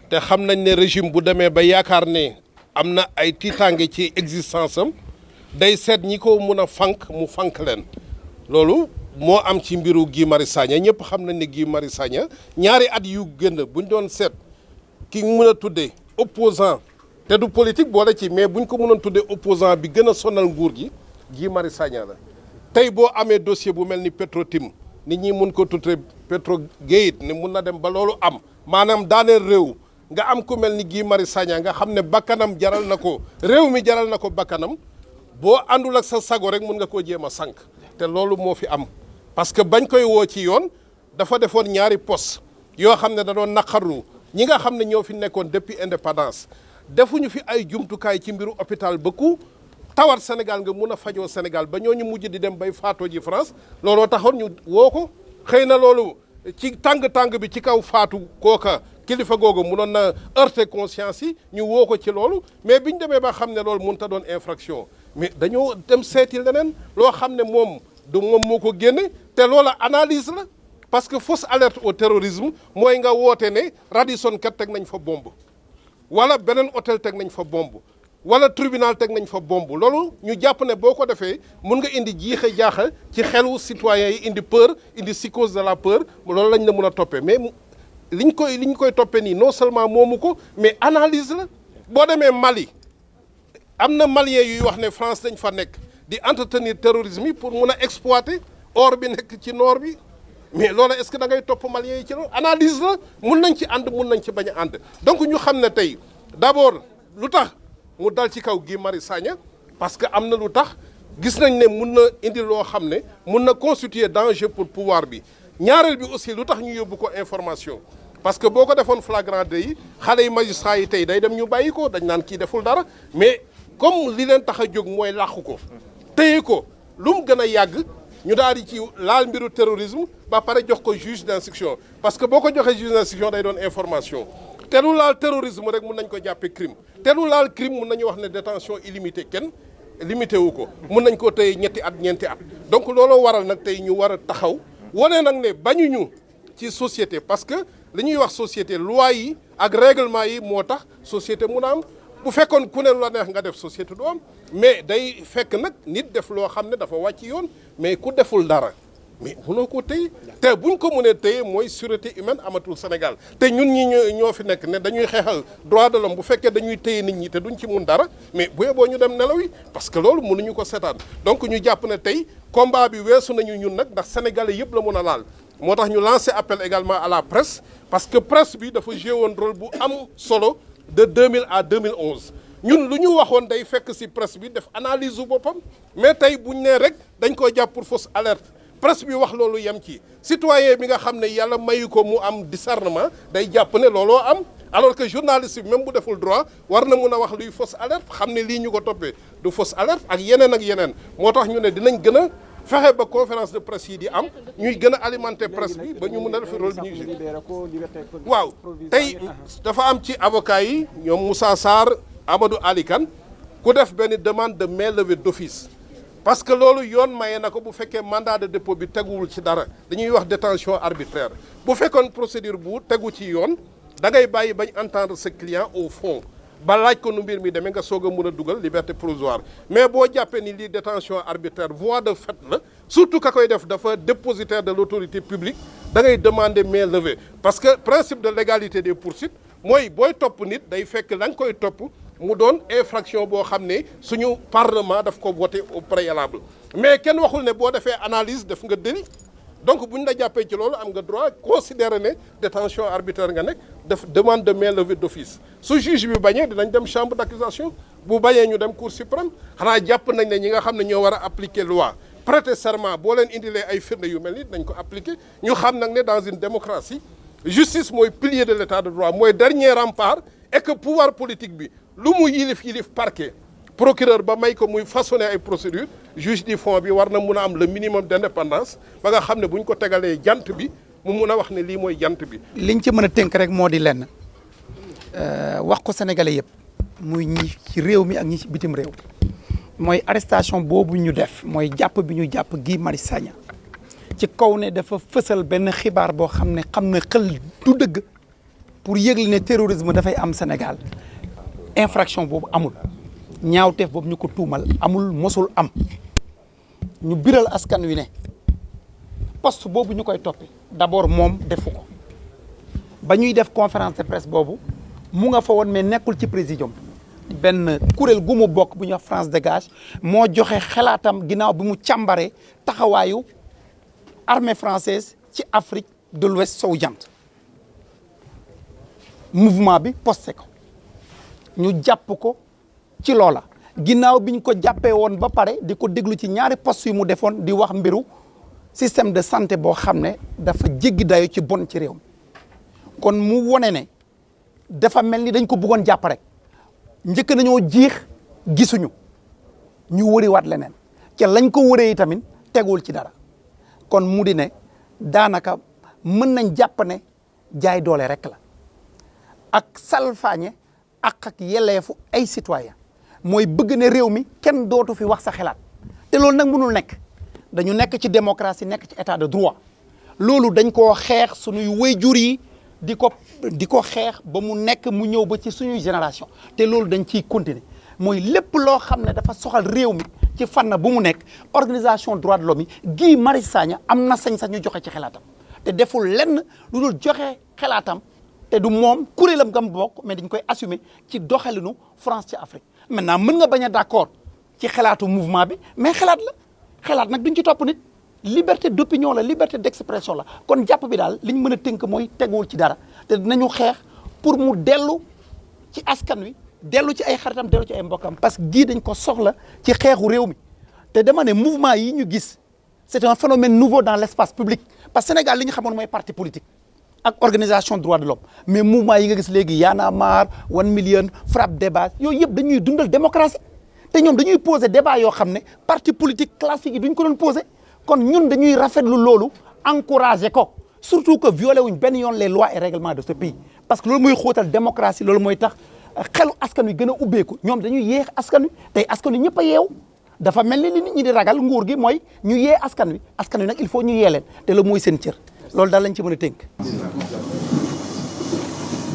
te xam nañ ne régime bu demee ba yaakaar ne am na ay tiitaange ci existence am day seet ñi ko mun a fànk mu fànk leen loolu moo am ci mbiru Guy Marius Sagna ñëpp xam nañ ne Guy Marius Sagna ñaari at yu gën buñ doon seet ki mën a tuddee opposant te du politique boole ci mais buñ ko mënoon tuddee opposant bi gën a sonal nguur gi Guy Marius Sagna la tey boo amee dossier bu mel ni Petro-Tim nit ñi mun ko tuddee Petrogate ne mun na dem ba loolu am maanaam daaneel réew nga am ku mel ni Guy Marius Sagna nga xam ne bakkanam jaral na ko réew mi jaral na ko bakkanam boo àndul ak sa sago rek mun nga koo jéem a sànq te loolu moo fi am parce que bañ koy woo ci yoon dafa defoon ñaari poste yoo xam ne da doon naqarlu ñi nga xam ne ñoo fi nekkoon depuis indépendance defuñu fi ay jumtukaay ci mbiru hôpital ba ku tawat Sénégal nga mun a fajoo Sénégal ba ñooñu mujj di dem bay faatoo ji France looloo taxoon ñu woo ko xëy na loolu ci tàng-tàng bi ci kaw faatu kooka kilifa googu munoon na heurter conscience yi ñu woo ko ci loolu mais biñ demee ba xam ne loolu mënut a doon infraction mais dañoo dem seeti leneen loo xam ne moom du moom moo ko génne te loola analyse la parce que fausse alerte au terrorisme mooy nga woote ne Radisson kat teg nañ fa bombe wala beneen hôtel teg nañ fa bombe wala tribunal teg nañ fa bombe loolu ñu jàpp ne boo ko defee mun nga indi jiixe jaaxa ci xelu citoyens yi indi peur indi psychose de la peur loolu lañ la mun a toppee mais liñ koy toppee nii non seulement moomu ko mais analyse la boo demee Mali am na Maliens yuy wax ne France dañ fa nekk di entretenir terrorisme yi pour mun a exploiter or bi nekk ci nord bi mais loolu est-ce que da ngay topp Maliens yi ci loolu analyse la mun nañ ci ànd mun nañ ci bañ a ànd donc ñu xam ne tey d'abord lu tax mu dal ci kaw Guy Marius Sagna parce que am na lu tax gis nañ ne mun na indi loo xam ne mun na constituer danger pour pouvoir bi ñaareel bi aussi lu tax ñu yóbbu ko information parce que boo ko defoon flagrant délit yi xale yi magistrat yi tey day dem ñu bàyyi ko dañ naan kii deful dara mais comme li leen tax a jóg mooy làqu ko téye ko lu mu gën a yàgg ñu daal di ci laal mbiru terrorisme ba pare jox ko juge d'instruction parce que boo ko joxee juge d'instruction day doon information te lu laal terrorisme rek mun nañ ko jàppee crime te lu laal crime mun nañu wax ne détention illimitée kenn limité wu ko mun nañ ko téye ñetti at ñeenti at donc looloo waral nag tey ñu war a taxaw wane nag ne bañuñu ci société parce que li ñuy wax société loi yi ak règlement yi moo tax société mun a am bu fekkoon ku ne lu la neex nga def société du am mais day fekk nag nit def loo xam ne dafa wàcc yoon mais ku deful dara mais mënoo ko téye te buñ ko mënee téye mooy sûreté humaine amatul Sénégal te ñun ñi ñoo fi nekk ne dañuy xeexal droit de l'homme bu fekkee dañuy téye nit ñi te duñ ci mun dara mais bu yeboo ñu dem nelaw yi parce que loolu mënuñu ko seetaan donc ñu jàpp ne tey combat bi weesu nañu ñun nag ndax sénégalais yëpp la mun a laal moo tax ñu lancé appel également à la presse parce que presse bi dafa joué woon rôle bu am solo de 2000 à 2011 ñun lu ñu waxoon day fekk ci presse bi def analyse bu boppam mais tey buñ nee rek dañ koy jàpp pour fausse alerte presse bi wax loolu yem ci citoyen bi nga xam ne yàlla mayu ko mu am discernement day jàpp ne looloo am alors que journaliste bi même bu deful droit war na mun a wax luy fausse alerte xam ne lii ñu ko toppee du fausse alerte ak yeneen moo tax ñu ne dinañ gën a fexe ba conférence de presse yi di am ñuy gën a alimenter presse bi ba ñu mun a def rôle bi ñuy jouer waaw tey dafa am ci avocat yi ñoom Moussa Sarr Amadou Ali Kane ku def benn demande de mainlevée d'office parce que loolu yoon maye na ko bu fekkee mandat de dépôt bi teguwul ci dara dañuy wax détention arbitraire bu fekkoon procédure bu tegu ci yoon da ngay bàyyi bañ entendre sa client au fond ba laaj ko nu mbir mi demee nga soog a mun a dugal liberté provisoire mais boo jàppee ni lii détention arbitraire voie de fait la surtout ka koy def dafa dépositaire de l'autorité publique da ngay demander mainlevée parce que principe de légalité des poursuites mooy booy topp nit day fekk la nga koy topp mu doon infraction boo xam ne suñu parlement daf ko voté au préalable mais kenn waxul ne boo defee analyse def nga délit donc bu ñu la jàppee ci loolu am nga droit considérer ne détention arbitraire nga nekk def demande de mainlevée d'office su juge bi bañee dinañ dem chambre d'accusation bu bañee ñu dem cour suprême xanaa jàpp nañ ne ñi nga xam ne ñoo war a appliquer loi prêter serment boo leen indilee ay firnde yu mel ni dañ ko appliquer ñu xam nag ne dans une démocratie justice mooy pilier de l'état de droit mooy dernier rempart et que pouvoir politique bi lu mu yilif parquet procureur ba may ko muy façonner ay procédures juge du fond bi war na mun a am le minimum d'indépendance ba nga xam ne bu ñu ko tegalee jant bi mu mun a wax ne lii mooy jant bi. liñ ci mën a tënk rek moo di lenn wax ko sénégalais yëpp muy ñi ci réew mi ak ñi ci bitim réew mooy arrestation boobu ñu def mooy jàpp bi ñu jàpp Guy Marius Sagna ci kaw ne dafa fësal benn xibaar boo xam ne xam na xel du dëgg pour yëgle ne terrorisme dafay am Sénégal infraction boobu amul ñaawteef boobu ñu ko tuumal amul mosul am ñu biral askan wi ne poste boobu ñu koy toppee d'abord moom defu ko ba ñuy def conférence de presse boobu mu nga fa woon mais nekkul ci présidium benn kuréel gu mu bokk bu ñuy wax France Dégage moo joxe xalaatam ginnaaw bi mu càmbaree taxawaayu armée française ci Afrique de l'Ouest sowu jant mouvement bi posté ko ñu jàpp ko ci loola ginnaaw bi ñu ko jàppee woon ba pare di ko déglu ci ñaari poste yu mu defoon di wax mbiru système de santé boo xam ne dafa jéggi dayo ci bon ci réew mi kon mu wone ne dafa mel ni dañ ko bëggoon jàpp rek njëkk nañoo jiix gisuñu ñu wëriwaat leneen ca lañ ko wëree tamit tegul ci dara kon mu di ne daanaka mën nañ jàpp ne jaay doole rek la ak salfaañe ak yelleefu ay citoyen mooy bëgg ne réew mi kenn dootu fi wax sa xalaat te loolu nag mënul nekk dañu nekk ci démocratie nekk ci état de droit loolu dañ koo xeex suñuy waajur yi di ko xeex ba mu nekk mu ñëw ba ci suñuy génération te loolu dañ ciy continuer mooy lépp loo xam ne dafa soxal réew mi ci fànn bu mu nekk organisation droits de l'homme yi Guy Marius Sagna am na sañ-sañ ñu joxe ci xalaatam te deful lenn lu dul joxe xalaatam te du moom kuréelam gam bokk mais dañ koy assumer ci doxalinu France ci Afrique maintenant mën nga bañ a d'accord ci xalaatu mouvement bi mais xalaat la xalaat nag duñ ci topp nit liberté d'opinion la liberté d'expression la kon jàpp bi daal liñ mën a tënk mooy teguwul ci dara te dinañu xeex pour mu dellu ci askan wi dellu ci ay xaritam dellu ci ay mbokkam parce que gii dañ ko soxla ci xeexu réew mi te dama ne mouvement yi ñu gis c'est un phénomène nouveau dans l'espace public parce que Sénégal li ñu xamoon mooy parti politique ak organisation droits de l'homme mais mouvement yi nga gis léegi Y'en a marre 1 million frappe débat yooyu yëpp dañuy dundal démocratie te ñoom dañuy poser débat yoo xam ne parti politique classique yi duñ ko doon poser kon ñun dañuy rafetlu loolu encourager ko surtout que violé wuñ benn yoon les lois et règlements de ce pays parce que loolu mooy xóotal démocratie loolu mooy tax xelu askan wi gën a ubbeeku ñoom dañuy yéex askan wi tey askan wi ñëpp a yeewu dafa mel ni li nit ñi di ragal nguur gi mooy ñu yee askan wi nag il faut ñu yee leen te loolu mooy seen cër loolu daal lañ ci mën a tënk